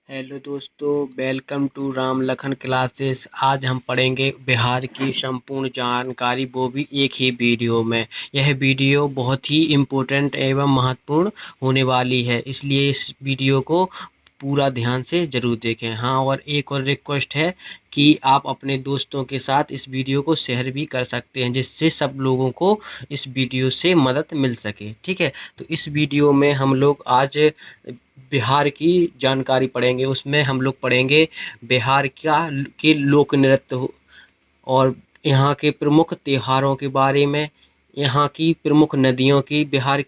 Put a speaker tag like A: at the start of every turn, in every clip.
A: Hello दोस्तों, welcome to Ram Lakhan classes. आज हम पढ़ेंगे बिहार की संपूर्ण जानकारी, वो भी एक ही वीडियो में। यह वीडियो बहुत ही इम्पोर्टेंट एवं महत्वपूर्ण होने वाली है, इसलिए इस वीडियो को पूरा ध्यान से ज़रूर देखें। हाँ, और एक और रिक्वेस्ट है कि आप अपने दोस्तों के साथ इस वीडियो को शेयर भी कर सकते हैं, जिससे सब लोगों को इस वीडियो से मदद मिल सके। ठीक है, तो इस वीडियो में हम लोग आज बिहार की जानकारी पढ़ेंगे। उसमें हम लोग पढ़ेंगे बिहार के लोक नृत्य और यहाँ के प्रमुख त्योहारों के बारे में, यहाँ की प्रमुख नदियों की, बिहार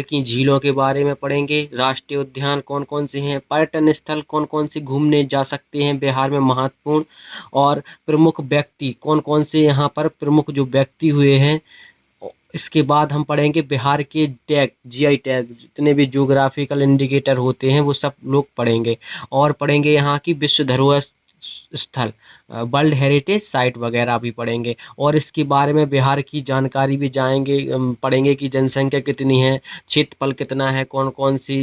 A: की झीलों के बारे में पढ़ेंगे। राष्ट्रीय उद्यान कौन कौन से हैं, पर्यटन स्थल कौन कौन से घूमने जा सकते हैं बिहार में महत्वपूर्ण, और प्रमुख व्यक्ति कौन कौन से यहाँ पर प्रमुख जो व्यक्ति हुए हैं। इसके बाद हम पढ़ेंगे बिहार के टैग, जीआई टैग, जितने भी ज्योग्राफिकल इंडिकेटर होते हैं वो सब लोग पढ़ेंगे। और पढ़ेंगे यहाँ की विश्व धरोहर स्थल, वर्ल्ड हेरिटेज साइट वगैरह भी पढ़ेंगे। और इसके बारे में बिहार की जानकारी भी जाएंगे, पढ़ेंगे कि जनसंख्या कितनी है, क्षेत्रफल कितना है, कौन कौन सी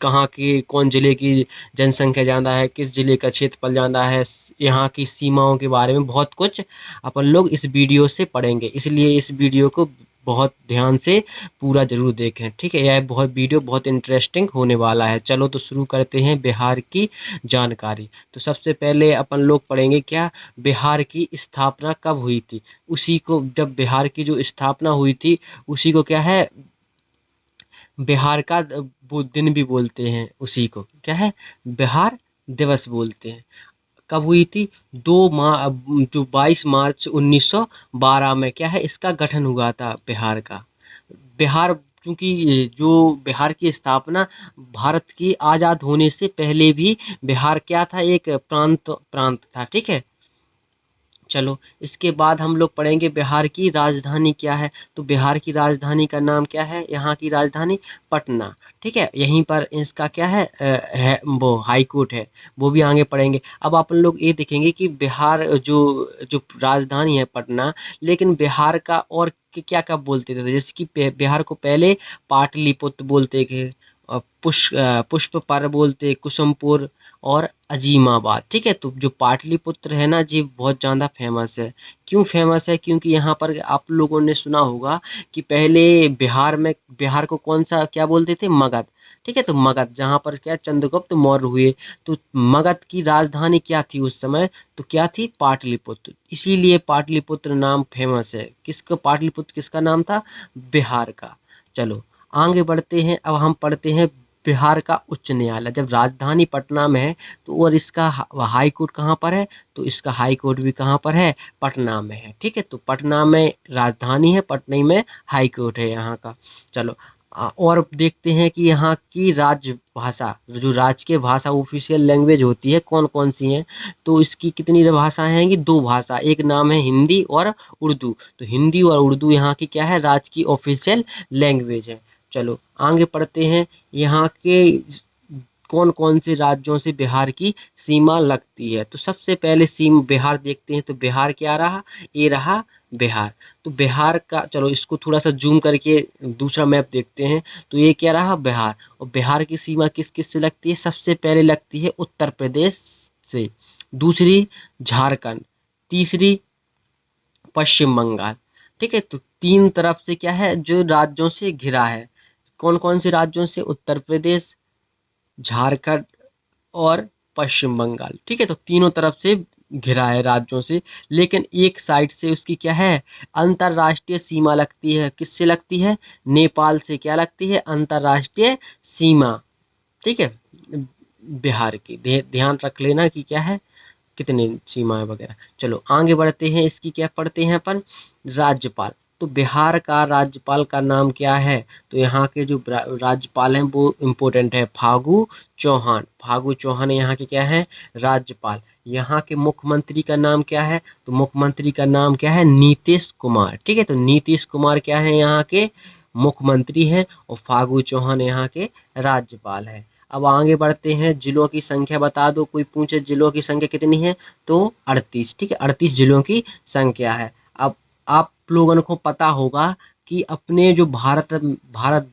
A: कहाँ की कौन ज़िले की जनसंख्या ज़्यादा है, किस ज़िले का क्षेत्रफल ज़्यादा है, यहाँ की सीमाओं के बारे में बहुत कुछ अपन लोग इस वीडियो से पढ़ेंगे। इसलिए इस वीडियो को बहुत ध्यान से पूरा जरूर देखें। ठीक है, यह वीडियो बहुत इंटरेस्टिंग होने वाला है। चलो तो शुरू करते हैं बिहार की जानकारी। तो सबसे पहले अपन लोग पढ़ेंगे क्या, बिहार की स्थापना कब हुई थी। उसी को, जब बिहार की जो स्थापना हुई थी उसी को क्या है, बिहार का वो दिन भी बोलते हैं, उसी को क्या है, बिहार दिवस बोलते हैं। कब हुई थी, 22 मार्च 1912 में क्या है, इसका गठन हुआ था बिहार का। बिहार, क्योंकि जो बिहार की स्थापना भारत की आज़ाद होने से पहले भी बिहार क्या था, एक प्रांत प्रांत था। ठीक है, चलो इसके बाद हम लोग पढ़ेंगे बिहार की राजधानी क्या है। तो बिहार की राजधानी का नाम क्या है, यहाँ की राजधानी पटना। ठीक है, यहीं पर इसका क्या है वो हाई कोर्ट है, वो भी आगे पढ़ेंगे। अब अपन लोग ये देखेंगे कि बिहार जो जो राजधानी है पटना, लेकिन बिहार का और क्या क्या बोलते थे, जैसे कि बिहार को पहले पाटलिपुत्र बोलते थे, पुष्प पर बोलते, कुसुमपुर और अजीमाबाद। ठीक है, तो जो पाटलिपुत्र है ना जी, बहुत ज़्यादा फेमस है। क्यों फेमस है, क्योंकि यहाँ पर आप लोगों ने सुना होगा कि पहले बिहार को कौन सा क्या बोलते थे, मगध। ठीक है, तो मगध जहाँ पर क्या चंद्रगुप्त मौर्य हुए, तो मगध की राजधानी क्या थी उस समय, तो क्या थी, पाटलिपुत्र। इसीलिए पाटलिपुत्र नाम फेमस है। किसका पाटलिपुत्र, किसका नाम था, बिहार का। चलो आगे बढ़ते हैं, अब हम पढ़ते हैं बिहार का उच्च न्यायालय। जब राजधानी पटना में है तो और इसका हाई कोर्ट कहाँ पर है, तो इसका हाई कोर्ट भी कहाँ पर है, पटना में है। ठीक है, तो पटना में राजधानी है, पटना में हाई कोर्ट है यहाँ का। चलो और देखते हैं कि यहाँ की राजभाषा, जो राजकीय भाषा ऑफिशियल लैंग्वेज होती है, कौन कौन सी हैं। तो इसकी कितनी भाषाएं हैं, कि दो भाषा, एक नाम है हिंदी और उर्दू। तो हिंदी और उर्दू यहाँ की क्या है, राजकीय ऑफिशियल लैंग्वेज है। चलो आगे पढ़ते हैं, यहाँ के कौन कौन से राज्यों से बिहार की सीमा लगती है। तो सबसे पहले सीमा बिहार देखते हैं, तो बिहार क्या रहा, ये रहा बिहार। तो बिहार का, चलो इसको थोड़ा सा जूम करके दूसरा मैप देखते हैं, तो ये क्या रहा, बिहार। और बिहार की सीमा किस किस से लगती है, सबसे पहले लगती है उत्तर प्रदेश से, दूसरी झारखंड, तीसरी पश्चिम बंगाल। ठीक है, तो तीन तरफ से क्या है, जो राज्यों से घिरा है। कौन कौन से राज्यों से, उत्तर प्रदेश, झारखंड और पश्चिम बंगाल। ठीक है, तो तीनों तरफ से घिरा है राज्यों से। लेकिन एक साइड से उसकी क्या है, अंतरराष्ट्रीय सीमा लगती है। किससे लगती है, नेपाल से क्या लगती है, अंतरराष्ट्रीय सीमा। ठीक है, बिहार की ध्यान रख लेना कि क्या है, कितनी सीमाएं वगैरह। चलो आगे बढ़ते हैं, इसकी क्या पढ़ते हैं अपन, राज्यपाल। तो बिहार का राज्यपाल का नाम क्या है, तो यहाँ के जो राज्यपाल हैं वो इम्पोर्टेंट है, फागू चौहान। फागू चौहान यहाँ के क्या है, राज्यपाल। यहाँ के मुख्यमंत्री का नाम क्या है, तो मुख्यमंत्री का नाम क्या है, नीतीश कुमार। ठीक है, तो नीतीश कुमार क्या है, यहाँ के मुख्यमंत्री हैं, और फागू चौहान यहाँ के राज्यपाल है। अब आगे बढ़ते हैं, जिलों की संख्या बता दो, कोई पूछे जिलों की संख्या कितनी है, तो 38। ठीक है, 38 जिलों की संख्या है। अब आप लोगों को पता होगा कि अपने जो भारत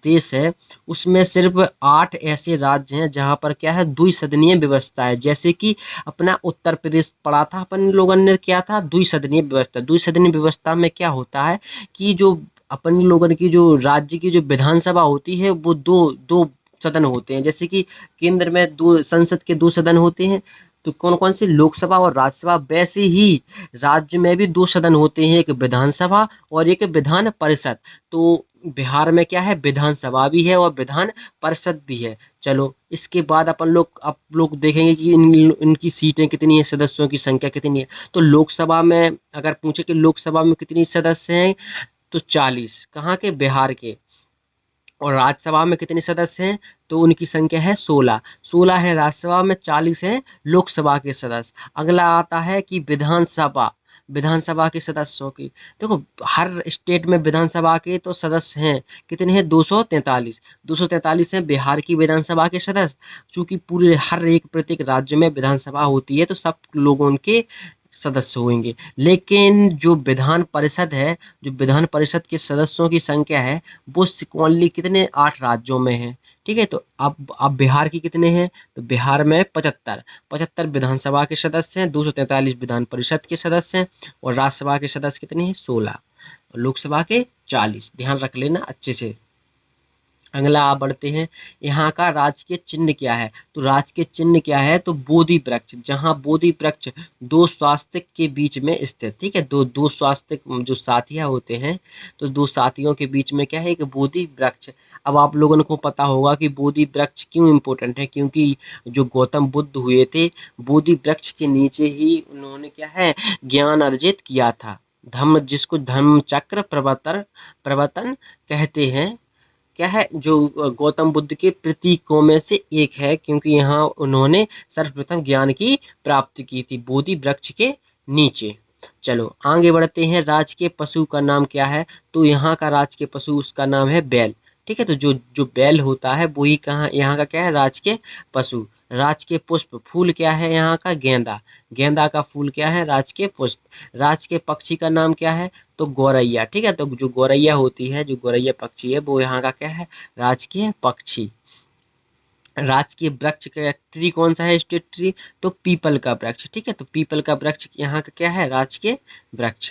A: देश है उसमें सिर्फ 8 ऐसे राज्य हैं जहाँ पर क्या है द्विसदनीय व्यवस्था है। जैसे कि अपना उत्तर प्रदेश पढ़ा था अपन लोगों ने, क्या था द्विसदनीय व्यवस्था। द्विसदनीय व्यवस्था में क्या होता है कि जो अपन लोगों की जो राज्य की जो विधानसभा होती है वो दो दो सदन होते हैं। जैसे कि केंद्र में दो संसद के दो सदन होते हैं, तो कौन कौन से लोकसभा और राज्यसभा, वैसे ही राज्य में भी दो सदन होते हैं, एक विधानसभा और एक विधान परिषद। तो बिहार में क्या है विधानसभा भी है और विधान परिषद भी है। चलो इसके बाद अपन लोग आप लोग देखेंगे कि इनकी सीटें कितनी है, सदस्यों की संख्या कितनी है। तो लोकसभा में अगर पूछे कि लोकसभा में कितनी सदस्य हैं तो 40, कहाँ के बिहार के। और राज्यसभा में कितने सदस्य हैं तो उनकी संख्या है 16। 16 है राज्यसभा में, 40 है लोकसभा के सदस्य। अगला आता है कि विधानसभा, विधानसभा के सदस्यों की। देखो हर स्टेट में विधानसभा के तो सदस्य हैं, कितने हैं 243। 243 हैं बिहार की विधानसभा के सदस्य। चूंकि पूरे हर एक प्रत्येक राज्य में विधानसभा होती है तो सब लोगों के सदस्य होंगे। लेकिन जो विधान परिषद है, जो विधान परिषद के सदस्यों की संख्या है वो ओनली कितने 8 राज्यों में है। ठीक है, तो अब बिहार की कितने हैं तो बिहार में 75। 75 विधानसभा के सदस्य हैं, 243 विधान परिषद के सदस्य हैं और राज्यसभा के सदस्य कितने हैं 16, लोकसभा के 40। ध्यान रख लेना अच्छे से। अगला आप बढ़ते हैं, यहाँ का राजकीय चिन्ह क्या है। तो राजकीय चिन्ह क्या है तो बोधि वृक्ष, जहाँ बोधि वृक्ष दो स्वास्तिक के बीच में स्थित। ठीक है, दो दो स्वास्तिक जो साथियाँ होते हैं, तो दो साथियों के बीच में क्या है एक बोधि वृक्ष। अब आप लोगों को पता होगा कि बोधि वृक्ष क्यों इम्पोर्टेंट है, क्योंकि जो गौतम बुद्ध हुए थे बोधि वृक्ष के नीचे ही उन्होंने क्या है ज्ञान अर्जित किया था। धम्म, जिसको धम्म चक्र प्रवर्तन प्रवर्तन कहते हैं, क्या है जो गौतम बुद्ध के प्रतीकों में से एक है, क्योंकि यहाँ उन्होंने सर्वप्रथम ज्ञान की प्राप्ति की थी बोधि वृक्ष के नीचे। चलो आगे बढ़ते हैं, राजकीय पशु का नाम क्या है। तो यहाँ का राजकीय पशु उसका नाम है बैल। ठीक है, तो जो जो बैल होता है वही कहाँ यहाँ का क्या है राजकीय पशु। राजकीय पुष्प, फूल क्या है यहाँ का गेंदा। गेंदा का फूल क्या है राजकीय पुष्प। राजकीय पक्षी का नाम क्या है तो गौरैया। ठीक है, तो जो गौरैया होती है, जो गौरैया पक्षी है वो यहाँ का क्या है राजकीय पक्षी। राजकीय वृक्ष का ट्री कौन सा है स्टेट ट्री तो पीपल का वृक्ष। ठीक है, तो पीपल का वृक्ष यहाँ का क्या है राजकीय वृक्ष।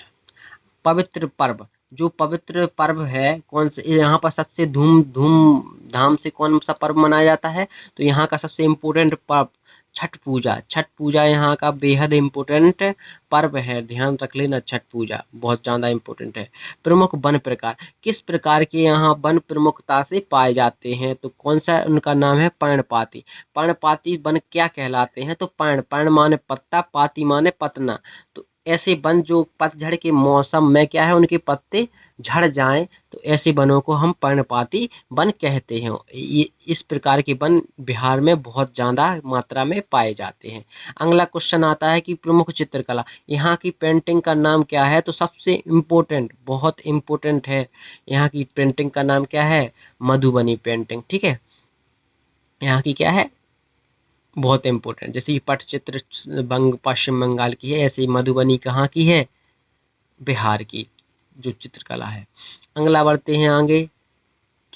A: पवित्र पर्व, जो पवित्र पर्व है कौन से यहाँ पर सबसे धूमधाम से कौन सा पर्व मनाया जाता है तो यहाँ का सबसे इम्पोर्टेंट पर्व छठ पूजा। छठ पूजा यहाँ का बेहद इम्पोर्टेंट पर्व है, ध्यान रख लेना, छठ पूजा बहुत ज़्यादा इम्पोर्टेंट है। प्रमुख वन प्रकार, किस प्रकार के यहाँ वन प्रमुखता से पाए जाते हैं तो कौन सा उनका नाम है पर्णपाती। पर्णपाती वन क्या कहलाते हैं तो पर्ण, पर्ण माने पत्ता, पाती माने पतना। तो ऐसे वन जो पतझड़ के मौसम में क्या है उनके पत्ते झड़ जाएं तो ऐसे वनों को हम पर्णपाती वन कहते हैं। ये इस प्रकार के वन बिहार में बहुत ज़्यादा मात्रा में पाए जाते हैं। अगला क्वेश्चन आता है कि प्रमुख चित्रकला, यहाँ की पेंटिंग का नाम क्या है तो सबसे इम्पोर्टेंट, बहुत इम्पोर्टेंट है यहाँ की पेंटिंग का नाम क्या है मधुबनी पेंटिंग। ठीक है, यहाँ की क्या है बहुत इम्पोर्टेंट। जैसे कि पटचित्र पश्चिम बंगाल की है, ऐसे ही मधुबनी कहाँ की है बिहार की जो चित्रकला है। अगला बढ़ते हैं आगे,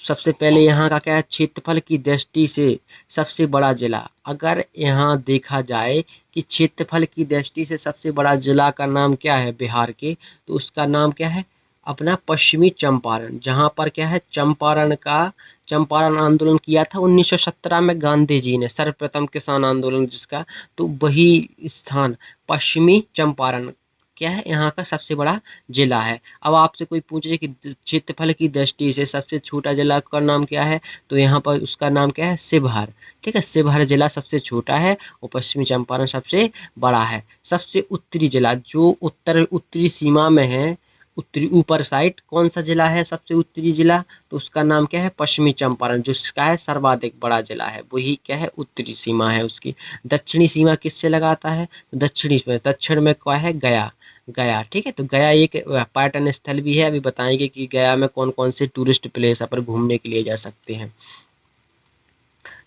A: सबसे पहले यहाँ का क्या है क्षेत्रफल की दृष्टि से सबसे बड़ा जिला। अगर यहाँ देखा जाए कि क्षेत्रफल की दृष्टि से सबसे बड़ा जिला का नाम क्या है बिहार के तो उसका नाम क्या है अपना पश्चिमी चंपारण। जहाँ पर क्या है चंपारण आंदोलन किया था 1917 में गांधी जी ने, सर्वप्रथम किसान आंदोलन जिसका, तो वही स्थान पश्चिमी चंपारण क्या है यहाँ का सबसे बड़ा जिला है। अब आपसे कोई पूछे कि क्षेत्रफल की दृष्टि से सबसे छोटा जिला का नाम क्या है तो यहाँ पर उसका नाम क्या है शिवहर। ठीक है, शिवहर जिला सबसे छोटा है और पश्चिमी चंपारण सबसे बड़ा है। सबसे उत्तरी जिला जो उत्तरी सीमा में है, उत्तरी ऊपर साइड कौन सा जिला है सबसे उत्तरी जिला तो उसका नाम क्या है पश्चिमी चंपारण, जो इसका है सर्वाधिक बड़ा जिला है वही क्या है उत्तरी सीमा है उसकी। दक्षिणी सीमा किससे लगाता है तो दक्षिण में क्या है गया। गया ठीक है, तो गया एक पर्यटन स्थल भी है, अभी बताएंगे कि गया में कौन कौन से टूरिस्ट प्लेस पर घूमने के लिए जा सकते हैं।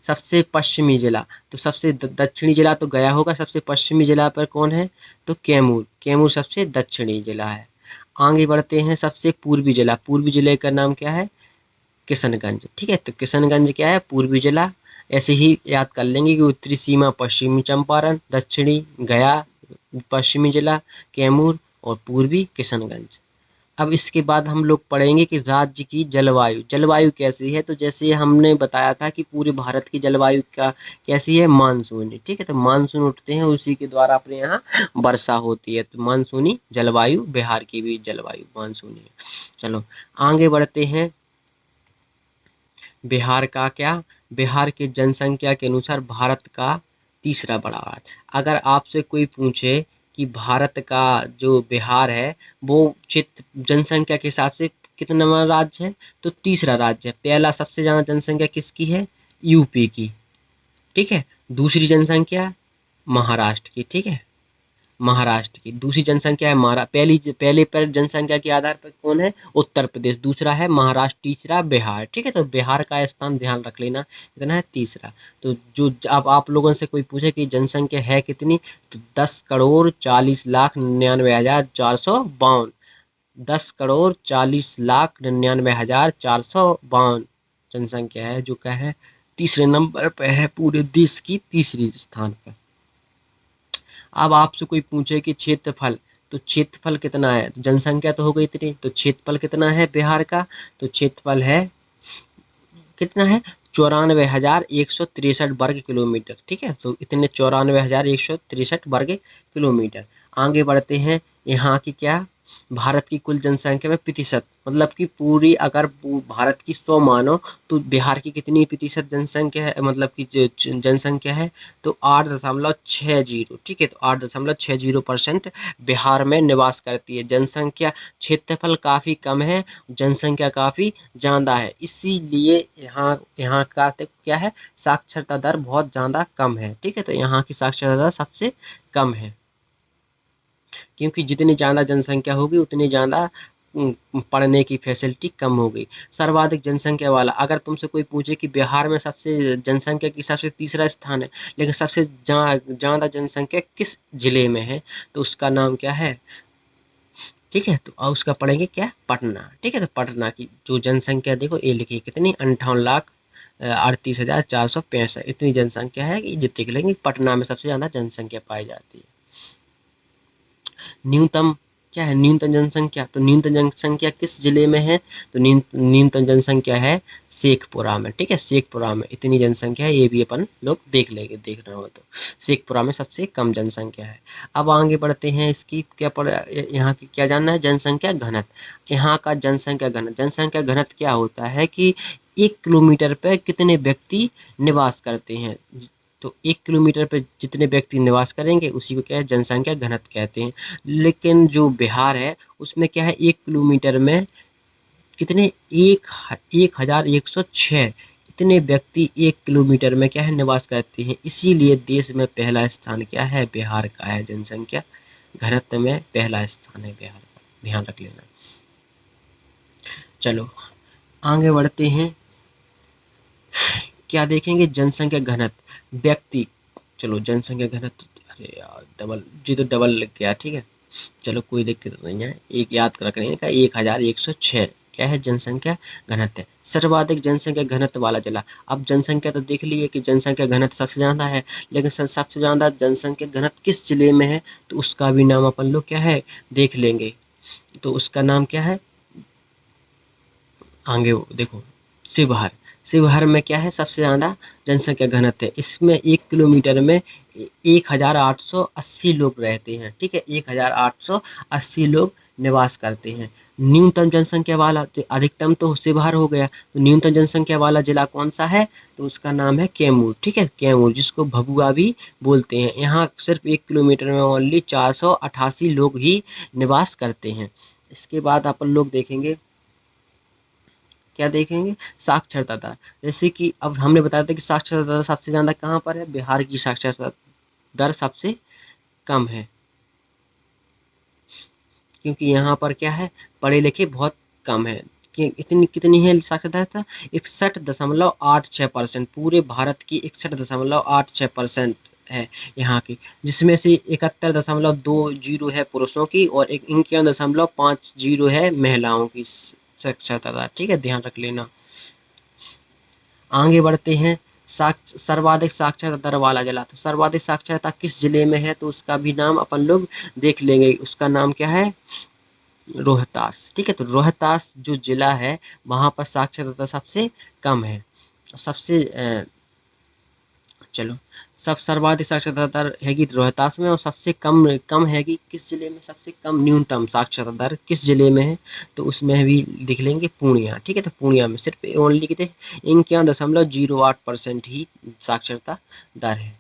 A: सबसे पश्चिमी जिला, तो सबसे दक्षिणी जिला तो गया होगा, सबसे पश्चिमी जिला पर कौन है तो कैमूर। कैमूर सबसे दक्षिणी जिला है। आगे बढ़ते हैं, सबसे पूर्वी जिला, पूर्वी जिले का नाम क्या है? किशनगंज। ठीक है, तो किशनगंज क्या है? पूर्वी जिला। ऐसे ही याद कर लेंगे कि उत्तरी सीमा पश्चिमी चंपारण, दक्षिणी गया, पश्चिमी जिला कैमूर और पूर्वी किशनगंज। अब इसके बाद हम लोग पढ़ेंगे कि राज्य की जलवायु, जलवायु कैसी है। तो जैसे हमने बताया था कि पूरे भारत की जलवायु का कैसी है? मानसूनी। ठीक है, तो मानसून उठते हैं, उसी के द्वारा अपने यहाँ वर्षा होती है। तो मानसूनी जलवायु, बिहार की भी जलवायु मानसूनी है। चलो आगे बढ़ते हैं। बिहार का क्या? बिहार की जनसंख्या के अनुसार भारत का तीसरा बड़ा राज्य। अगर आपसे कोई पूछे कि भारत का जो बिहार है वो क्षेत्र जनसंख्या के हिसाब से कितना नंबर राज्य है? तो तीसरा राज्य है। पहला सबसे ज्यादा जनसंख्या किसकी है? यूपी की। ठीक है, दूसरी जनसंख्या महाराष्ट्र की। ठीक है, महाराष्ट्र की दूसरी जनसंख्या है पहले पर जनसंख्या के आधार पर कौन है? उत्तर प्रदेश। दूसरा है महाराष्ट्र, तीसरा बिहार। ठीक है, तो बिहार का स्थान ध्यान रख लेना, कितना है? तीसरा। तो जो अब आप लोगों से कोई पूछे कि जनसंख्या है कितनी, तो 10,40,99,452। 10,40,99,452 जनसंख्या है, जो क्या है? तीसरे नंबर पर है, पूरे देश की तीसरी स्थान पर। अब आपसे कोई पूछे कि क्षेत्रफल, तो क्षेत्रफल कितना है? तो जनसंख्या तो हो गई इतनी, तो क्षेत्रफल कितना है बिहार का? तो क्षेत्रफल है कितना है? 94,163 वर्ग किलोमीटर। ठीक है, तो इतने 94,163 वर्ग किलोमीटर। आगे बढ़ते हैं। यहाँ की क्या? भारत की कुल जनसंख्या में प्रतिशत, मतलब कि पूरी अगर भारत की 100 मानो तो बिहार की कितनी प्रतिशत जनसंख्या है, मतलब कि जनसंख्या है? तो 8.60। ठीक है, तो 8.60% बिहार में निवास करती है जनसंख्या। क्षेत्रफल काफ़ी कम है, जनसंख्या काफ़ी ज़्यादा है, इसीलिए यहाँ यहाँ का तो क्या है? साक्षरता दर बहुत ज़्यादा कम है। ठीक है, तो यहाँ की साक्षरता दर सबसे कम है, क्योंकि जितनी ज़्यादा जनसंख्या होगी उतनी ज़्यादा पढ़ने की फैसिलिटी कम होगी। सर्वाधिक जनसंख्या वाला, अगर तुमसे कोई पूछे कि बिहार में सबसे जनसंख्या के हिसाब से तीसरा स्थान है, लेकिन सबसे ज़्यादा जनसंख्या किस जिले में है, तो उसका नाम क्या है? ठीक है, तो अब उसका पढ़ेंगे क्या? पटना। ठीक है, तो पटना की जो जनसंख्या देखो, ये लिखिए कितनी? 58,38,465। इतनी जनसंख्या है कि जितने के लेंगे, पटना में सबसे ज़्यादा जनसंख्या पाई जाती है। न्यूनतम क्या है? न्यूनतम जनसंख्या, तो न्यूनतम जनसंख्या किस जिले में है? तो न्यूनतम जनसंख्या है शेखपुरा में। ठीक है, शेखपुरा में इतनी जनसंख्या है, ये भी अपन लोग देख लेंगे, देखना हो तो। शेखपुरा में सबसे कम जनसंख्या है। अब आगे बढ़ते हैं, इसकी क्या यहाँ की क्या जानना है? जनसंख्या घनत्व। यहाँ का जनसंख्या घनत्व क्या होता है कि 1 किलोमीटर पर कितने व्यक्ति निवास करते हैं। तो 1 किलोमीटर पे जितने व्यक्ति निवास करेंगे उसी को क्या है? जनसंख्या घनत्व कहते हैं। लेकिन जो बिहार है उसमें क्या है? 1 किलोमीटर में कितने? 1,106 इतने व्यक्ति 1 किलोमीटर में क्या है? निवास करते हैं। इसीलिए देश में पहला स्थान क्या है? बिहार का है, जनसंख्या घनत्व में पहला स्थान है बिहार का, ध्यान रख लेना। चलो आगे बढ़ते हैं, क्या देखेंगे? जनसंख्या घनत्व व्यक्ति। चलो जनसंख्या घनत्व, अरे यार डबल, जी तो डबल लग गया। ठीक है, चलो कोई दिक्कत नहीं है, एक याद रखने का। 1,106 क्या है? जनसंख्या घनत्व है। सर्वाधिक जनसंख्या घनत्व वाला जिला। अब जनसंख्या तो देख लिए कि जनसंख्या घनत्व सबसे ज़्यादा है, लेकिन सबसे ज़्यादा जनसंख्या घनत्व किस जिले में है? तो उसका भी नाम अपन लोग क्या है? देख लेंगे। तो उसका नाम क्या है? आगे देखो, शिवहर। शिवहर में क्या है? सबसे ज़्यादा जनसंख्या घनत्व है। इसमें 1 किलोमीटर में 1,880 लोग रहते हैं। ठीक है, 1,880 लोग निवास करते हैं। न्यूनतम जनसंख्या वाला, तो अधिकतम तो शिवहर हो गया, तो न्यूनतम जनसंख्या वाला जिला कौन सा है? तो उसका नाम है कैमूर। ठीक है, कैमूर, जिसको भभुआ भी बोलते हैं। यहाँ सिर्फ 1 किलोमीटर में ओनली 488 लोग ही निवास करते हैं। इसके बाद अपन लोग देखेंगे, क्या देखेंगे? साक्षरता दर। जैसे कि अब हमने बताया था कि साक्षरता दर सबसे ज़्यादा कहाँ पर है? बिहार की साक्षरता दर सबसे कम है, क्योंकि यहाँ पर क्या है? पढ़े लिखे बहुत कम है। कि इतनी कितनी है साक्षरता? 61.86%। पूरे भारत की 61.86% है यहाँ की, जिसमें से 71.20 है पुरुषों की और 51.50 है महिलाओं की साक्षरता दर। ठीक है, ध्यान रख लेना। आगे बढ़ते हैं। सर्वाधिक साक्षरता दर वाला जिला, तो सर्वाधिक साक्षरता किस जिले में है, तो उसका भी नाम अपन लोग देख लेंगे। उसका नाम क्या है, रोहतास। ठीक है, तो रोहतास जो जिला है वहाँ पर साक्षरता सबसे कम है। सबसे चलो, सब सर्वाधिक साक्षरता दर हैगी रोहतास में, और सबसे कम कम हैगी किस जिले में, सबसे कम न्यूनतम साक्षरता दर किस जिले में है, तो उसमें भी लिख लेंगे पूर्णिया। ठीक है, तो पूर्णिया में सिर्फ ओनली कितने 51.08% ही साक्षरता दर है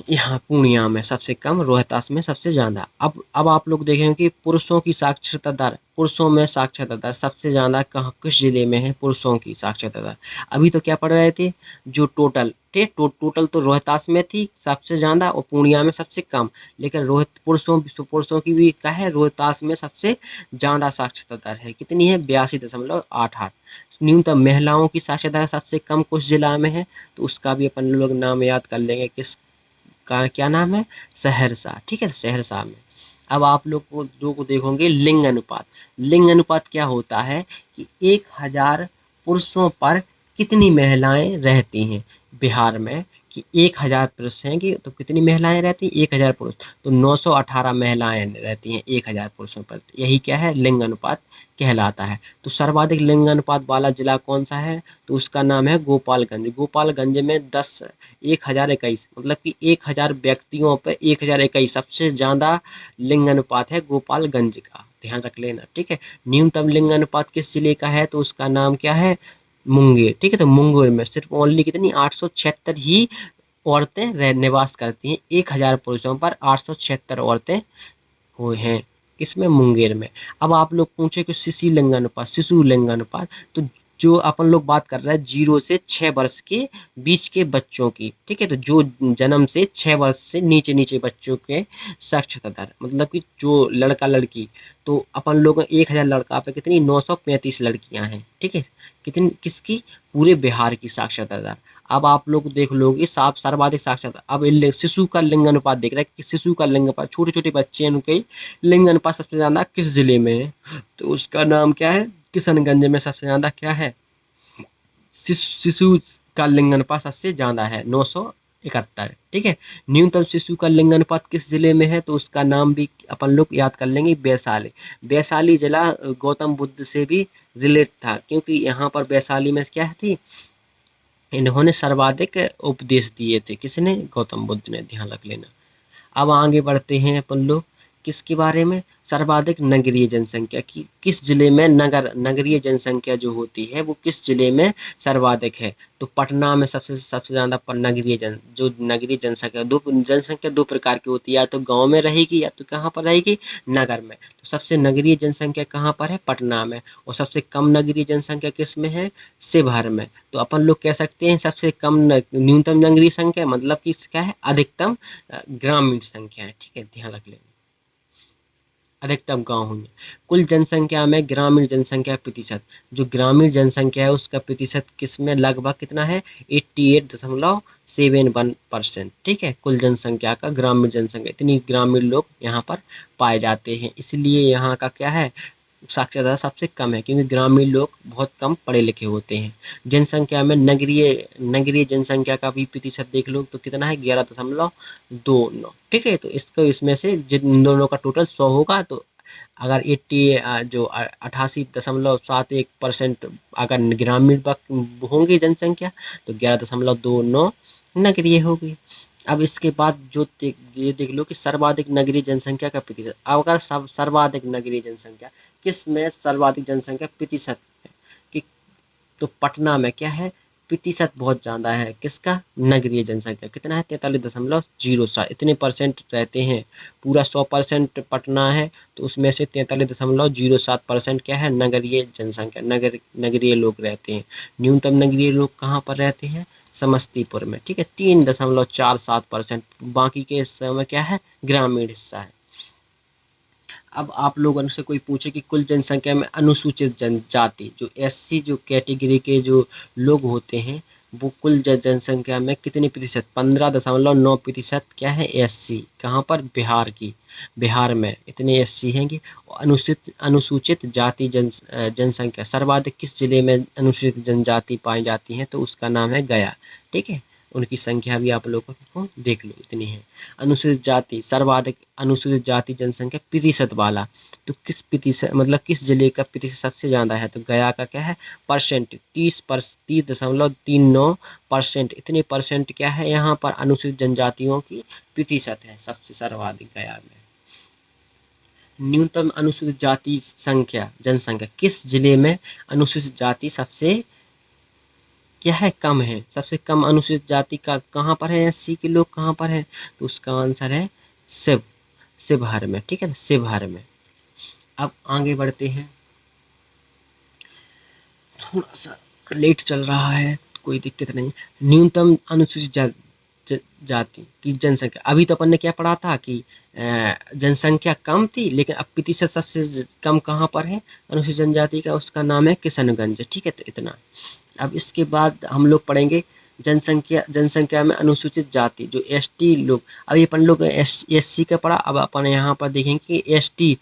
A: यहाँ पूर्णिया में, सबसे कम, रोहतास में सबसे ज़्यादा। अब आप लोग देखेंगे कि पुरुषों की साक्षरता दर, पुरुषों में साक्षरता दर सबसे ज़्यादा कहाँ किस जिले में है, पुरुषों की साक्षरता दर। अभी तो क्या पढ़ रहे थे, जो टोटल तो रोहतास में थी सबसे ज़्यादा और पूर्णिया में सबसे कम, लेकिन पुरुषों की भी क्या है, रोहतास में सबसे ज़्यादा साक्षरता दर है। कितनी है, 82.88। न्यूनतम महिलाओं की साक्षरता दर सबसे कम कुछ जिला में है, तो उसका भी अपन लोग नाम याद कर लेंगे, किस का क्या नाम है, सहरसा। ठीक है, सहरसा में। अब आप लोग को देखोगे लिंग अनुपात। लिंग अनुपात क्या होता है कि 1000 पुरुषों पर कितनी महिलाएं रहती हैं बिहार में, कि 1000 पुरुष हैं कि तो कितनी महिलाएं रहती हैं, 1000 पुरुष, तो 918 महिलाएं रहती हैं 1000 पुरुषों पर। यही क्या है, लिंग अनुपात कहलाता है। तो सर्वाधिक लिंग अनुपात वाला जिला कौन सा है, तो उसका नाम है गोपालगंज। गोपालगंज में 1021, मतलब कि 1000 व्यक्तियों पर 1021 सबसे ज़्यादा लिंग अनुपात है गोपालगंज का, ध्यान रख लेना। ठीक है, न्यूनतम लिंग अनुपात किस जिले का है, तो उसका नाम क्या है, मुंगेर। ठीक है, तो मुंगेर में सिर्फ ओनली कितनी 876 ही औरतें निवास करती हैं, 1000 पुरुषों पर 876 औरतें हुए हैं किसमें, मुंगेर में। अब आप लोग पूछे कि शिशु लिंगानुपात, तो जो अपन लोग बात कर रहे हैं 0 से 6 वर्ष के बीच के बच्चों की। ठीक है, तो जो जन्म से 6 वर्ष से नीचे नीचे बच्चों के साक्षरता दर, मतलब कि जो लड़का लड़की, तो अपन लोग 1000 लड़का पे कितनी 935 लड़कियां हैं। ठीक है, कितनी किसकी, पूरे बिहार की साक्षरता दर। अब आप लोग देख लोगे साफ सर्वाधिक साक्षरता, अब शिशु का लिंग अनुपात देख रहे हैं कि शिशु का लिंग अनुपात, छोटे छोटे बच्चे हैं उनके लिंग अनुपात सबसे ज्यादा किस जिले में है, तो उसका नाम क्या है, किशनगंज में सबसे ज्यादा क्या है, शिशु का लिंग अनुपात सबसे ज्यादा है 971। ठीक है, न्यूनतम शिशु का लिंग अनुपात किस जिले में है, तो उसका नाम भी अपन लोग याद कर लेंगे, वैशाली। वैशाली जिला गौतम बुद्ध से भी रिलेट था, क्योंकि यहाँ पर वैशाली में क्या थी, इन्होंने सर्वाधिक उपदेश दिए थे, किसने, गौतम बुद्ध ने, ध्यान रख लेना। अब आगे बढ़ते हैं अपन लोग किसके बारे में, सर्वाधिक नगरीय जनसंख्या की किस जिले में, नगरीय जनसंख्या जो होती है वो किस जिले में सर्वाधिक है, तो पटना में सबसे सबसे ज़्यादा जो नगरीय जनसंख्या, दो प्रकार की होती है, या तो गांव में रहेगी या तो कहाँ पर रहेगी, नगर में। तो सबसे नगरीय जनसंख्या कहाँ पर है, पटना में, और सबसे कम नगरीय जनसंख्या किस में है, शिवहर में। तो अपन लोग कह सकते हैं सबसे कम न्यूनतम नगरीय संख्या, मतलब कि क्या है, अधिकतम ग्रामीण संख्या है। ठीक है, ध्यान रख लेना, अधिकतम गांव हुई। कुल जनसंख्या में ग्रामीण जनसंख्या प्रतिशत, जो ग्रामीण जनसंख्या है उसका प्रतिशत किसमें लगभग कितना है, 88.71%। ठीक है, कुल जनसंख्या का ग्रामीण जनसंख्या, इतनी ग्रामीण लोग यहाँ पर पाए जाते हैं, इसलिए यहाँ का क्या है, साक्षरता सबसे कम है, क्योंकि ग्रामीण लोग बहुत कम पढ़े लिखे होते हैं। जनसंख्या में नगरीय नगरीय जनसंख्या का भी प्रतिशत देख लो तो कितना है, 11.29। ठीक है, तो इसको इसमें से जिन दोनों का टोटल 100 होगा, तो अगर 88 अगर ग्रामीण होंगे जनसंख्या, तो 11.29 नगरीय होगी। अब इसके बाद ये देख लो कि सर्वाधिक नगरीय जनसंख्या का प्रतिशत। अब अगर सर्वाधिक नगरीय जनसंख्या किस में सर्वाधिक जनसंख्या प्रतिशत है, कि तो पटना में क्या है, प्रतिशत बहुत ज़्यादा है किसका, नगरीय जनसंख्या कितना है, 43.07, इतने परसेंट रहते हैं। पूरा 100% पटना है, तो उसमें से 43.07% क्या है, नगरीय जनसंख्या, नगरीय लोग रहते हैं। न्यूनतम नगरीय लोग कहाँ पर रहते हैं, समस्तीपुर में। ठीक है, 3.47%, बाकी के हिस्से में क्या है, ग्रामीण हिस्सा है। अब आप लोगों से कोई पूछे कि कुल जनसंख्या में अनुसूचित जनजाति, जो एससी जो कैटेगरी के जो लोग होते हैं, वो कुल जनसंख्या में कितने प्रतिशत, 15.9% क्या है एससी, कहाँ पर, बिहार की, बिहार में इतने एससी हैं कि अनुसूचित अनुसूचित जाति जनसंख्या सर्वाधिक किस जिले में अनुसूचित जनजाति पाई जाती है, तो उसका नाम है गया। ठीक है, उनकी संख्या भी आप लोगों को देख लो इतनी है। अनुसूचित जाति सर्वाधिक अनुसूचित जाति जनसंख्या प्रतिशत वाला, तो किस प्रतिशत मतलब किस जिले का प्रतिशत सबसे ज़्यादा है, तो गया का क्या है परसेंट, 30.39%, इतने परसेंट क्या है यहाँ पर अनुसूचित जनजातियों की प्रतिशत है सबसे सर्वाधिक गया में। न्यूनतम अनुसूचित जाति संख्या जनसंख्या किस जिले में अनुसूचित जाति सबसे क्या है कम है, सबसे कम अनुसूचित जाति का कहाँ पर है, एससी के लोग कहाँ पर है, तो उसका आंसर है शिवहर में। ठीक है, शिवहर में। अब आगे बढ़ते हैं, थोड़ा सा लेट चल रहा है, कोई दिक्कत नहीं। न्यूनतम अनुसूचित जाति की जनसंख्या, अभी तो अपन ने क्या पढ़ा था कि जनसंख्या कम थी, लेकिन अब प्रतिशत सबसे कम कहाँ पर है अनुसूचित जनजाति का, उसका नाम है किशनगंज। ठीक है, तो इतना। अब इसके बाद हम लोग पढ़ेंगे जनसंख्या में अनुसूचित जाति जो एसटी लोग, अभी अपन लोग एससी का पढ़ा, अब अपन यहाँ पर देखेंगे कि एसटी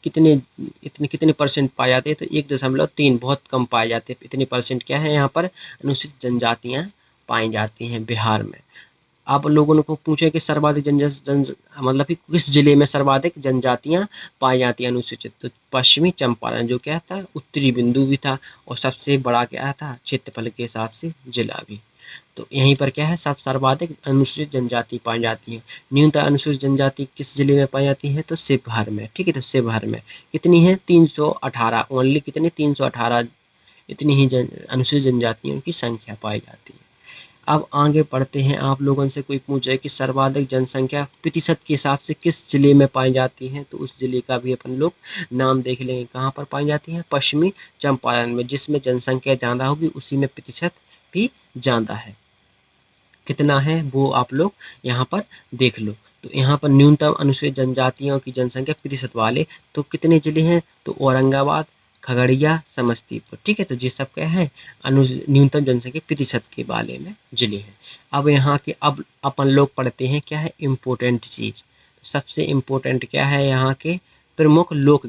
A: कितने परसेंट पाए जाते हैं, तो 1.3, बहुत कम पाए जाते हैं। इतने परसेंट क्या है यहाँ पर अनुसूचित जनजातियाँ पाई जाती हैं बिहार में। आप लोगों को पूछे कि सर्वाधिक मतलब कि किस जिले में सर्वाधिक जनजातियां पाई जाती हैं अनुसूचित, तो पश्चिमी चंपारण जो क्या था उत्तरी बिंदु भी था, और सबसे बड़ा क्या था क्षेत्रफल के हिसाब से जिला भी। तो यहीं पर क्या है सब सर्वाधिक अनुसूचित जनजाति पाई जाती है। न्यूनतम अनुसूचित जनजाति किस जिले में पाई जाती है, तो शिवहर में। ठीक है, तो शिवहर में कितनी है 318, ओनली कितनी 318 इतनी ही अनुसूचित जनजातियों की संख्या पाई जाती है। अब आगे पढ़ते हैं, आप लोगों से कोई पूछे कि सर्वाधिक जनसंख्या प्रतिशत के हिसाब से किस जिले में पाई जाती है, तो उस जिले का भी अपन लोग नाम देख लेंगे कहाँ पर पाई जाती है, पश्चिमी चंपारण में। जिसमें जनसंख्या ज़्यादा होगी उसी में प्रतिशत भी ज़्यादा है, कितना है वो आप लोग यहाँ पर देख लो। तो यहाँ पर न्यूनतम अनुसूचित जनजातियों की जनसंख्या प्रतिशत वाले तो कितने जिले हैं, तो औरंगाबाद, खगड़िया, समस्तीपुर। ठीक है, तो ये सब क्या है न्यूनतम जनसंख्या प्रतिशत के बारे में जिले हैं। अब यहाँ के अब अपन लोग पढ़ते हैं क्या है इम्पोर्टेंट चीज़, सबसे इम्पोर्टेंट क्या है यहाँ के प्रमुख लोक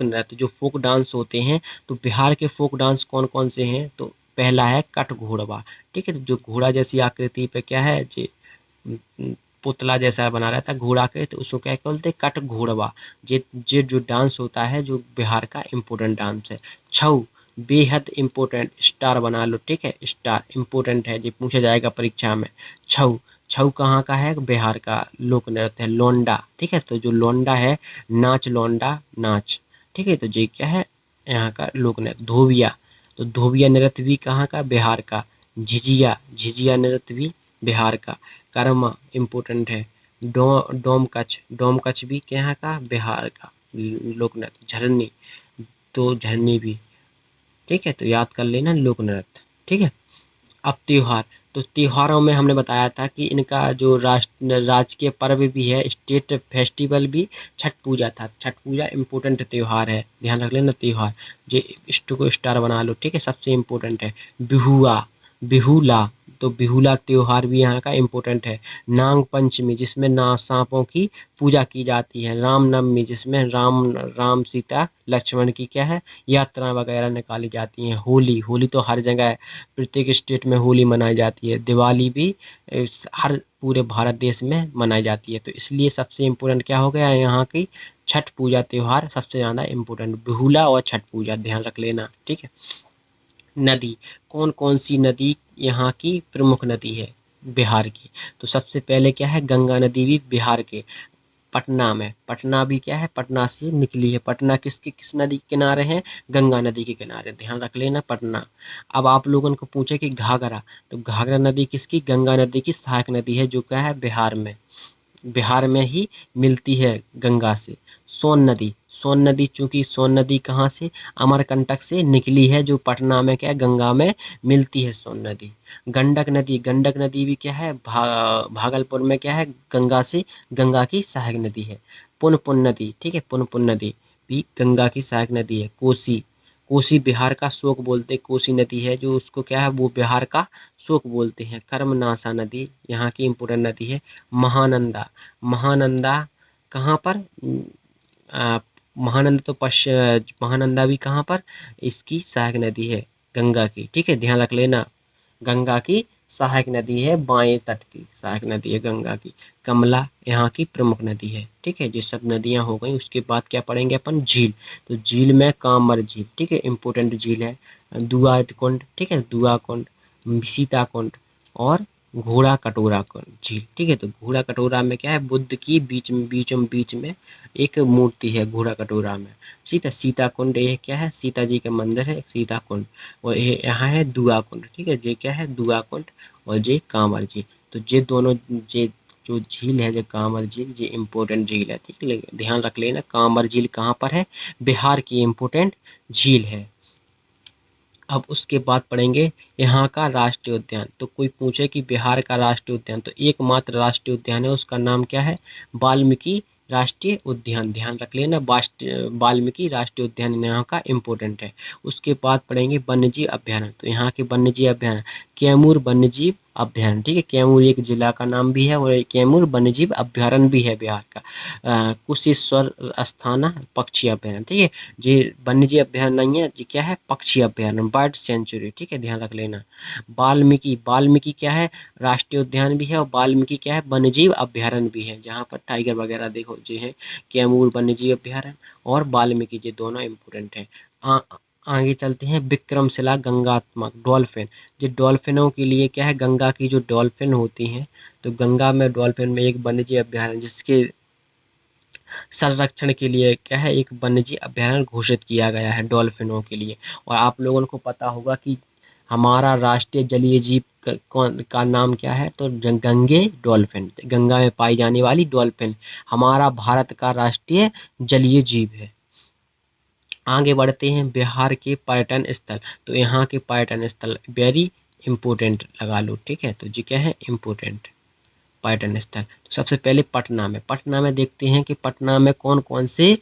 A: नृत्य जो फोक डांस होते हैं। तो बिहार के फोक डांस कौन कौन से हैं, तो पहला है कट घोड़वा। ठीक है, तो जो घोड़ा जैसी आकृति पे क्या है जे पुतला जैसा बना रहता है घोड़ा के, तो उसको क्या बोलते हैं कट घोड़वा। ये जो डांस होता है जो बिहार का इम्पोर्टेंट डांस है। छऊ बेहद इम्पोर्टेंट, स्टार बना लो। ठीक है, स्टार इम्पोर्टेंट है, जो पूछा जाएगा परीक्षा में। छऊ छऊ कहाँ का है, बिहार का लोक नृत्य है। लोंडा, ठीक है, तो जो लोंडा है नाच, लोंडा नाच। ठीक है, तो ये क्या है यहाँ का लोक नृत्य। धोबिया, तो धोबिया नृत्य भी कहाँ का, बिहार का। झिझिया झिझिया नृत्य भी बिहार का। कर्मा इम्पोर्टेंट है। डोम कच्छ भी यहाँ का बिहार का लोक नृत्य। झरनी, तो झरनी भी। ठीक है, तो याद कर लेना लोक नृत्य। ठीक है, अब त्योहार, तो त्योहारों में हमने बताया था कि इनका जो राजकीय पर्व भी है, स्टेट फेस्टिवल भी छठ पूजा था। छठ पूजा इम्पोर्टेंट त्योहार है, ध्यान रख लेना त्योहार। जो इष्ट को स्टार बना लो। ठीक है, सबसे इम्पोर्टेंट है। बिहुआ बिहुला, तो बिहुला त्योहार भी यहाँ का इम्पोर्टेंट है। नाग पंचमी जिसमें ना सांपों की पूजा की जाती है। रामनवमी जिसमें राम सीता लक्ष्मण की क्या है यात्रा वगैरह निकाली जाती हैं। होली, होली तो हर जगह है, प्रत्येक स्टेट में होली मनाई जाती है। दिवाली भी हर पूरे भारत देश में मनाई जाती है। तो इसलिए सबसे इम्पोर्टेंट क्या हो गया है यहाँ की छठ पूजा त्योहार सबसे ज़्यादा इम्पोर्टेंट, बिहुला और छठ पूजा ध्यान रख लेना। ठीक है, नदी, कौन कौन सी नदी यहाँ की प्रमुख नदी है बिहार की, तो सबसे पहले क्या है गंगा नदी भी बिहार के पटना में। पटना भी क्या है पटना से निकली है। पटना किस नदी के किनारे है, गंगा नदी के किनारे, ध्यान रख लेना पटना। अब आप लोगों को पूछे कि घाघरा, तो घाघरा नदी किसकी, गंगा नदी की सहायक नदी है, जो क्या है बिहार में ही मिलती है गंगा से। सोन नदी चूंकि सोन नदी कहाँ से, अमरकंटक से निकली है, जो पटना में क्या है गंगा में मिलती है सोन नदी। गंडक नदी भी क्या है भागलपुर में क्या है गंगा की सहायक नदी है। पुनपुन नदी, ठीक है, पुनपुन नदी भी गंगा की सहायक नदी है। कोसी, कोसी बिहार का शोक बोलते, कोसी नदी है जो उसको क्या है वो बिहार का शोक बोलते हैं। कर्मनाशा नदी यहाँ की इम्पोर्टेंट नदी है। महानंदा, महानंदा कहाँ पर आ, महानंदा तो महानंदा भी कहाँ पर, इसकी सहायक नदी है गंगा की, ठीक है ध्यान रख लेना। गंगा की सहायक नदी है, बाएं तट की सहायक नदी है गंगा की। कमला यहाँ की प्रमुख नदी है, ठीक है। ये सब नदियाँ हो गई। उसके बाद क्या पढ़ेंगे अपन, झील। तो झील में कांवर झील, ठीक है इम्पोर्टेंट झील है। दुआ कुंड, ठीक है दुआ कुंड, सीता कुंड और घोड़ा कटोरा कुंड झील, ठीक है। तो घोड़ा कटोरा में क्या है, बुद्ध की बीच में एक मूर्ति है घोड़ा कटोरा में, ठीक है। सीता कुंड ये क्या है, सीता जी का मंदिर है सीता कुंड। और ये यहाँ है दुआ कुंड, ठीक है। ये क्या है दुआ कुंड और ये कांवर झील। तो ये दोनों ये जो झील है जो कांवर झील, ये इम्पोर्टेंट झील है, ठीक है। ध्यान रख लेना कांवर झील कहाँ पर है, बिहार की इम्पोर्टेंट झील है। अब उसके बाद पढ़ेंगे यहाँ का राष्ट्रीय उद्यान। तो कोई पूछे कि बिहार का राष्ट्रीय उद्यान, तो एकमात्र राष्ट्रीय उद्यान है उसका नाम क्या है, वाल्मीकि राष्ट्रीय उद्यान। ध्यान रख लेना वाल्मीकि राष्ट्रीय उद्यान यहाँ का इम्पोर्टेंट है। उसके बाद पढ़ेंगे वन्यजीव अभ्यारण्य। तो यहाँ के वन्यजीव अभ्यारण्य कैमूर वन्यजीव अभ्यारण्य, ठीक है। कैमूर एक जिला का नाम भी है और कैमूर वन्यजीव अभ्यारण्य भी है बिहार का। कुशेश्वर अस्थाना पक्षी अभ्यारण्य, ठीक है। ये वन्यजीव अभ्यारण्य नहीं है, ये क्या है पक्षी अभ्यारण्य, बर्ड सेंचुरी, ठीक है ध्यान रख लेना। वाल्मीकि, वाल्मीकि क्या है राष्ट्रीय उद्यान भी है और वाल्मीकि क्या है वन्यजीव अभ्यारण्य भी है, जहाँ पर टाइगर वगैरह देखो जी है। कैमूर वन्यजीव अभ्यारण्य और वाल्मीकि ये दोनों इम्पोर्टेंट है। आगे चलते हैं विक्रमशिला गंगात्मक डॉल्फिन। ये डॉल्फिनों के लिए क्या है, गंगा की जो डॉल्फिन होती हैं, तो गंगा में डॉल्फिन में एक वन्यजीव अभ्यारण्य जिसके संरक्षण के लिए क्या है एक वन्यजीव अभ्यारण्य घोषित किया गया है डॉल्फिनों के लिए। और आप लोगों को पता होगा कि हमारा राष्ट्रीय जलीय जीव का नाम क्या है, तो गंगे डॉल्फिन, गंगा में पाई जाने वाली डॉल्फिन हमारा भारत का राष्ट्रीय जलीय जीव है। आगे बढ़ते हैं बिहार के पर्यटन स्थल। तो यहाँ के पर्यटन स्थल वेरी इम्पोर्टेंट लगा लो, ठीक है। तो जी क्या है इम्पोर्टेंट पर्यटन स्थल। तो सबसे पहले पटना में देखते हैं कि पटना में कौन कौन से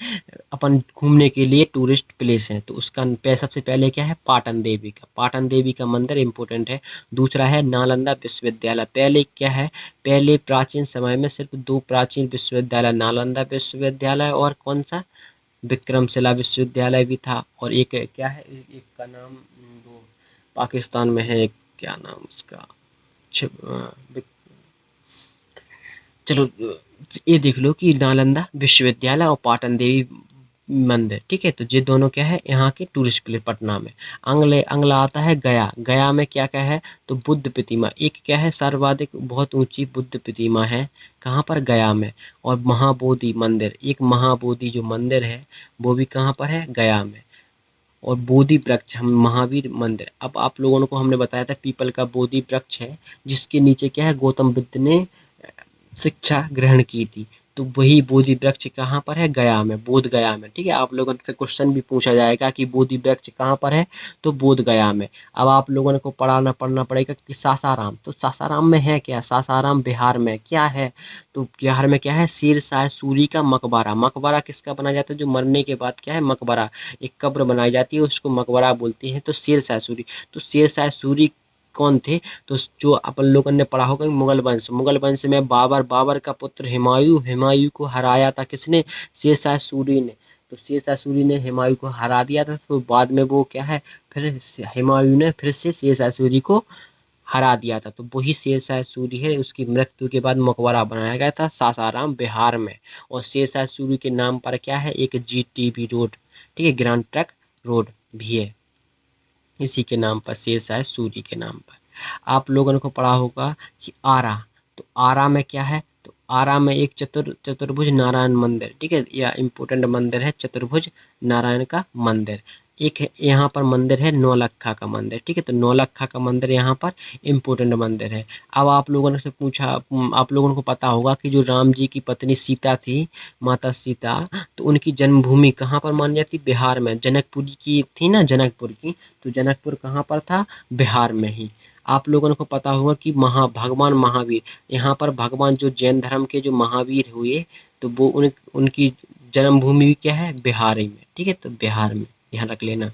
A: अपन घूमने के लिए टूरिस्ट प्लेस हैं। तो उसका सबसे पहले क्या है, पाटन देवी का मंदिर इम्पोर्टेंट है। दूसरा है नालंदा विश्वविद्यालय। पहले क्या है, पहले प्राचीन समय में सिर्फ दो प्राचीन विश्वविद्यालय, नालंदा विश्वविद्यालय और कौन सा विक्रमशिला विश्वविद्यालय भी था। और एक क्या है, एक का नाम वो पाकिस्तान में है, एक क्या नाम उसका, चलो ये देख लो कि नालंदा विश्वविद्यालय और पाटन देवी मंदिर, ठीक है। तो ये दोनों क्या है यहाँ के टूरिस्ट प्लेस पटना में। अगला आता है गया। गया में क्या क्या है, तो बुद्ध प्रतिमा, एक क्या है सर्वाधिक बहुत ऊंची बुद्ध प्रतिमा है कहाँ पर, गया में। और महाबोधि मंदिर, एक महाबोधि जो मंदिर है वो भी कहाँ पर है, गया में। और बोधि वृक्ष हम महावीर मंदिर, अब आप लोगों को हमने बताया था पीपल का बोधि वृक्ष है जिसके नीचे क्या है गौतम बुद्ध ने शिक्षा ग्रहण की थी। तो वही बोधि वृक्ष कहाँ पर है, गया में, बोध गया में, ठीक है। आप लोगों से क्वेश्चन भी पूछा जाएगा कि बोधि वृक्ष कहाँ पर है, तो बोध गया में। अब आप लोगों को पढ़ना पड़ेगा कि सासाराम, तो सासाराम में है क्या, सासाराम बिहार में क्या है, तो बिहार में क्या है शेरशाह सूरी का मकबरा। मकबरा किसका बनाया जाता है, जो मरने के बाद क्या है मकबरा, एक कब्र बनाई जाती है उसको मकबरा बोलते हैं। तो शेरशाह सूरी, तो शेरशाह सूरी कौन थे, तो जो अपन लोगों ने पढ़ा होगा मुगल वंश में बाबर का पुत्र हुमायूं, हुमायूं को हराया था किसने, शेरशाह सूरी ने। तो शेरशाह सूरी ने हुमायूं को हरा दिया था, तो बाद में वो क्या है फिर हुमायूं ने फिर से शेरशाह सूरी को हरा दिया था। तो वही शेरशाह सूरी है, उसकी मृत्यु के बाद मकबरा बनाया गया था सासाराम बिहार में। और शेरशाह सूरी के नाम पर क्या है एक GTB रोड, ठीक है ग्रैंड ट्रंक रोड भी है इसी के नाम पर, शेरशाह सूरी के नाम पर। आप लोगों को पढ़ा होगा कि आरा, तो आरा में क्या है, तो आरा में एक चतुर्भुज नारायण मंदिर, ठीक है, यह इम्पोर्टेंट मंदिर है चतुर्भुज नारायण का मंदिर। एक है यहाँ पर मंदिर है नौलखा का मंदिर, ठीक है। तो नौलखा का मंदिर यहाँ पर इम्पोर्टेंट मंदिर है। अब आप लोगों ने से पूछा, आप लोगों को पता होगा कि जो राम जी की पत्नी सीता थी, माता सीता, तो उनकी जन्मभूमि कहाँ पर मानी जाती, बिहार में। जनकपुरी की थी ना, जनकपुर की, तो जनकपुर कहाँ पर था, बिहार में ही। आप लोगों को पता होगा कि भगवान महावीर, यहाँ पर भगवान जो जैन धर्म के जो महावीर हुए, तो वो उनकी जन्मभूमि भी क्या है, बिहार ही में, ठीक है। तो बिहार में ध्यान रख लेना।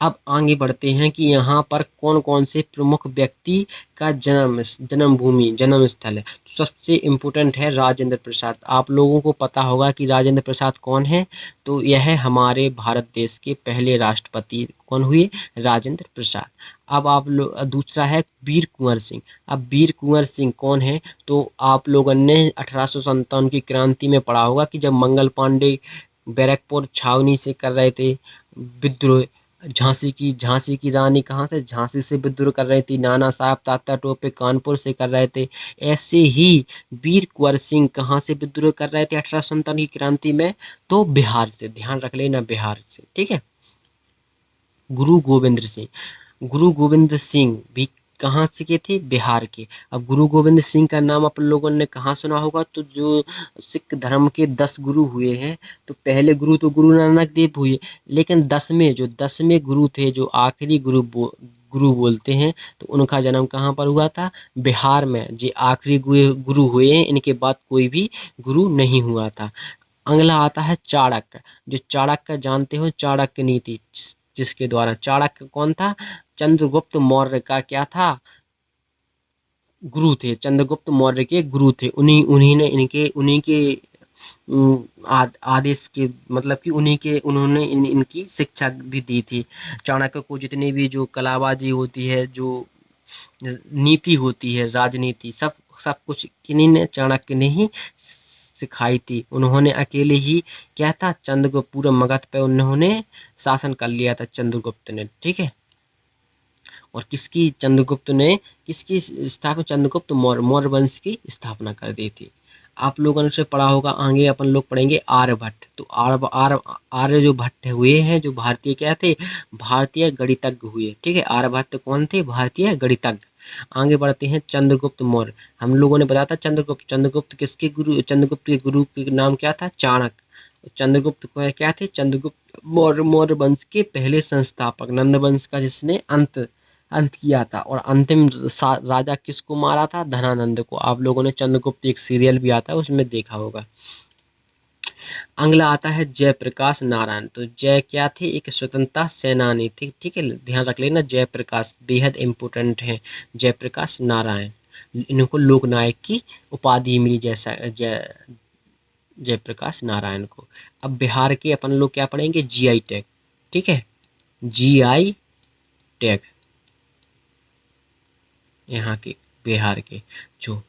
A: अब आगे बढ़ते हैं कि यहाँ पर कौन कौन से प्रमुख व्यक्ति का जन्मभूमि जन्म स्थल है। तो सबसे इम्पोर्टेंट है राजेंद्र प्रसाद। आप लोगों को पता होगा कि राजेंद्र प्रसाद कौन है, तो यह हमारे भारत देश के पहले राष्ट्रपति कौन हुए, राजेंद्र प्रसाद। अब आप लोग दूसरा है वीर कुंवर सिंह। अब वीर कुंवर सिंह कौन है, तो आप लोगों ने 1857 की क्रांति में पढ़ा होगा कि जब मंगल पांडे बैरकपुर छावनी से कर रहे थे विद्रोह, झांसी की रानी कहाँ से, झांसी से विद्रोह कर रही थी, नाना साहब तात्या टोपे कानपुर से कर रहे थे। ऐसे ही वीर कुंवर सिंह कहाँ से विद्रोह कर रहे थे 1857 की क्रांति में, तो बिहार से। ध्यान रख लेना, बिहार से, ठीक है। गुरु गोविंद सिंह, गुरु गोविंद सिंह भी कहाँ से के थे, बिहार के। अब गुरु गोविंद सिंह का नाम आप लोगों ने कहाँ सुना होगा, तो जो सिख धर्म के 10 गुरु हुए हैं, तो पहले गुरु तो गुरु नानक देव हुए, लेकिन 10वें गुरु थे, जो आखिरी गुरु बोलते हैं, तो उनका जन्म कहाँ पर हुआ था, बिहार में। जो आखिरी गुरु हुए हैं, इनके बाद कोई भी गुरु नहीं हुआ था। अगला आता है चाणक्य। जो चाणक्य जानते हो, चाणक्य नीति, जिसके द्वारा, चाणक्य कौन था, चंद्रगुप्त मौर्य का क्या था, गुरु थे। चंद्रगुप्त मौर्य के गुरु थे। उन्हीं उन्हीं ने उन्हीं के आदेश के, मतलब कि उन्होंने इनकी शिक्षा भी दी थी। चाणक्य को जितनी भी जो कलाबाजी होती है, जो नीति होती है, राजनीति, सब सब कुछ किन्हीं ने, चाणक्य ने ही सिखाई थी। उन्होंने अकेले ही क्या था, चंद्रगुप्त पूरे मगध पे उन्होंने शासन कर लिया था, चंद्रगुप्त ने, ठीक है। और किसकी स्थापना, चंद्रगुप्त मौर्य वंश की स्थापना कर दी थी। आप लोगों ने उसे पढ़ा होगा। आगे अपन लोग पढ़ेंगे आर्यभट्ट। तो आर्य जो भट्ट हुए हैं, जो भारतीय क्या थे, भारतीय गणितज्ञ हुए, ठीक है। आर्यभट्ट कौन थे, भारतीय गणितज्ञ। आगे बढ़ते हैं चंद्रगुप्त मौर्य। हम लोगों ने बताया था चंद्रगुप्त के गुरु के नाम क्या था, चाणक्य। चंद्रगुप्त को क्या थे, चंद्रगुप्त मौर्य वंश के पहले संस्थापक, नंद वंश का जिसने अंत किया था। और अंतिम राजा किसको मारा था, धनानंद को। आप लोगों ने चंद्रगुप्त एक सीरियल भी आता है, उसमें देखा होगा। अगला आता है जयप्रकाश नारायण। तो जय क्या थे, एक स्वतंत्रता सेनानी थी, ठीक है। ध्यान रख लेना, जयप्रकाश बेहद इंपॉर्टेंट है, जयप्रकाश नारायण। इनको लोकनायक की उपाधि मिली, जैसा जयप्रकाश नारायण को। अब बिहार के अपन लोग क्या पढ़ेंगे, जीआई टैग, ठीक है। जीआई टैग यहाँ के, बिहार के, जो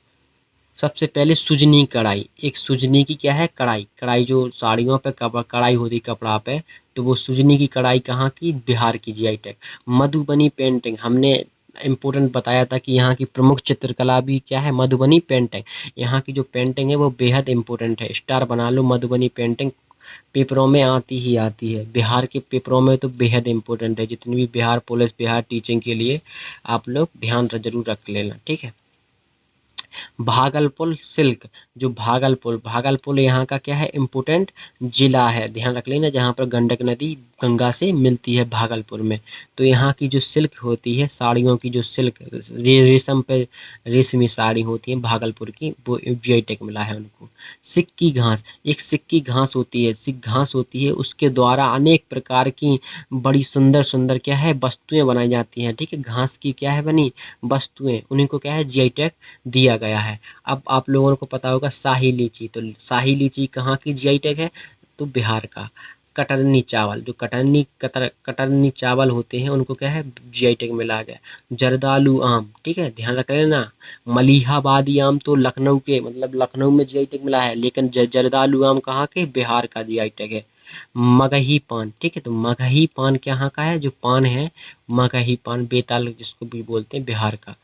A: सबसे पहले सुजनी कढ़ाई। एक सुजनी की क्या है, कढ़ाई। कढ़ाई जो साड़ियों पे कढ़ाई होती कपड़ा पे, तो वो सुजनी की कढ़ाई कहाँ की, बिहार की, जीआई टैग। मधुबनी पेंटिंग, हमने इम्पोर्टेंट बताया था कि यहाँ की प्रमुख चित्रकला भी क्या है, मधुबनी पेंटिंग। यहाँ की जो पेंटिंग है वो बेहद इंपॉर्टेंट है, स्टार बना लो। मधुबनी पेंटिंग पेपरों में आती ही आती है, बिहार के पेपरों में तो बेहद इंपॉर्टेंट है। जितनी भी बिहार पुलिस, बिहार टीचिंग के लिए आप लोग ध्यान जरूर रख लेना, ठीक है। भागलपुर सिल्क, जो भागलपुर यहाँ का क्या है, इम्पोर्टेंट जिला है। ध्यान रख लेना, जहाँ पर गंडक नदी गंगा से मिलती है, भागलपुर में। तो यहाँ की जो सिल्क होती है, साड़ियों की जो सिल्क, रेशम पे रेशमी साड़ी होती है भागलपुर की, वो जीआई टैग मिला है उनको। सिक्की घास, एक सिक्की घास होती है, घास होती है, उसके द्वारा अनेक प्रकार की बड़ी सुंदर सुंदर क्या है, वस्तुएं बनाई जाती हैं, ठीक है। घास की क्या है बनी वस्तुएं, उन्हीं को क्या है, जीआई टैग दिया गया है। अब आप लोगों को पता होगा शाही लीची। तो शाही लीची कहाँ की जीआई टैग है, तो बिहार का। कतरनी चावल, जो कतरनी चावल होते हैं, उनको क्या है, जीआई टैग मिला गया। जर्दालू आम, ठीक है, ध्यान रख लेना। मलिहाबादी आम तो लखनऊ के, मतलब लखनऊ में जीआई टैग मिला है, लेकिन जर्दालू आम कहाँ के, बिहार का जीआई टैग है। मगही पान, ठीक है, तो मगही पान कहाँ का है, जो पान है, मगही पान, बेताल जिसको भी बोलते हैं, बिहार का।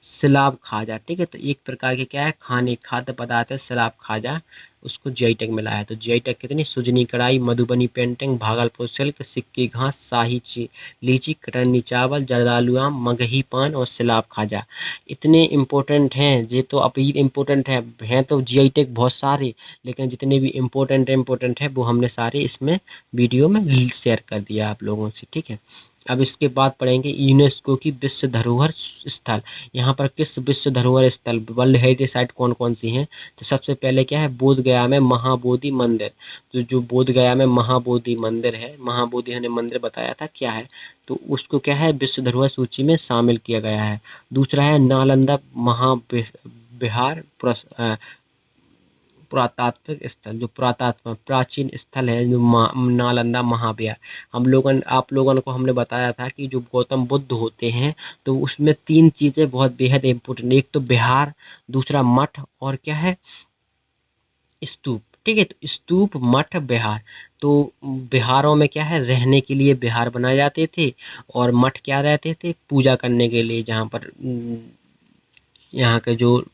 A: सलाब खाजा, ठीक है, तो एक प्रकार के क्या है, खाद्य पदार्थ है, सलाब खाजा, उसको जीआई टैग मिला है। तो जीआई टैग कितनी, सुजनी कढ़ाई, मधुबनी पेंटिंग, भागलपुर सिल्क, सिक्की घास, लीची, कटरनी चावल, जर्दालू आम, मगही पान और सलाब खाजा। इतने इम्पोर्टेंट हैं ये, तो अभी इम्पोर्टेंट हैं तो जीआई टैग बहुत सारे, लेकिन जितने भी इम्पोर्टेंट है वो हमने सारे इसमें वीडियो में शेयर कर दिया आप लोगों से, ठीक है। अब इसके बाद पढ़ेंगे यूनेस्को की विश्व धरोहर स्थल। यहाँ पर किस विश्व धरोहर स्थल वर्ल्ड हेरिटेज साइट कौन कौन सी हैं? तो सबसे पहले क्या है, बोध गया में महाबोधि मंदिर। तो जो बोध गया में महाबोधि मंदिर है, महाबोधि हमने मंदिर बताया था क्या है, तो उसको क्या है विश्व धरोहर सूची में शामिल किया गया है। दूसरा है नालंदा महाविहार पुरातात्विक स्थल, जो पुरातात्विक प्राचीन स्थल है जो नालंदा महाविहार। आप लोगों को हमने बताया था कि जो गौतम बुद्ध होते हैं तो उसमें तीन चीज़ें बहुत बेहद इम्पोर्टेंट, एक तो विहार, दूसरा मठ और क्या है स्तूप। ठीक है, तो स्तूप मठ विहार। तो बिहारों में क्या है रहने के लिए बिहार बनाए जाते थे, और मठ क्या रहते थे पूजा करने के लिए, जहाँ पर यहाँ के जो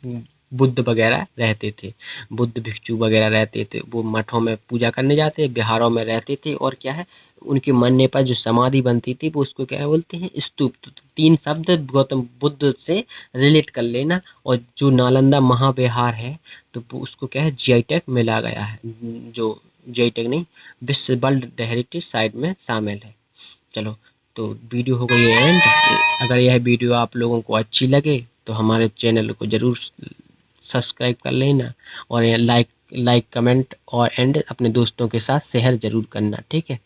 A: बुद्ध वगैरह रहते थे, बुद्ध भिक्षु वगैरह रहते थे, वो मठों में पूजा करने जाते, बिहारों में रहते थे, और क्या है उनके मरने पर जो समाधि बनती थी वो उसको क्या बोलते हैं स्तूप। तो तीन शब्द गौतम बुद्ध से रिलेट कर लेना। और जो नालंदा महाविहार है तो वो उसको क्या है जीआई टैग मिला गया है, जो जीआई टैग नहीं विश्व वर्ल्ड हेरिटेज साइट में शामिल है। चलो, तो वीडियो हो गई है एंड। अगर यह वीडियो आप लोगों को अच्छी लगे तो हमारे चैनल को ज़रूर सब्सक्राइब कर लेना, और लाइक कमेंट और एंड अपने दोस्तों के साथ शेयर ज़रूर करना। ठीक है।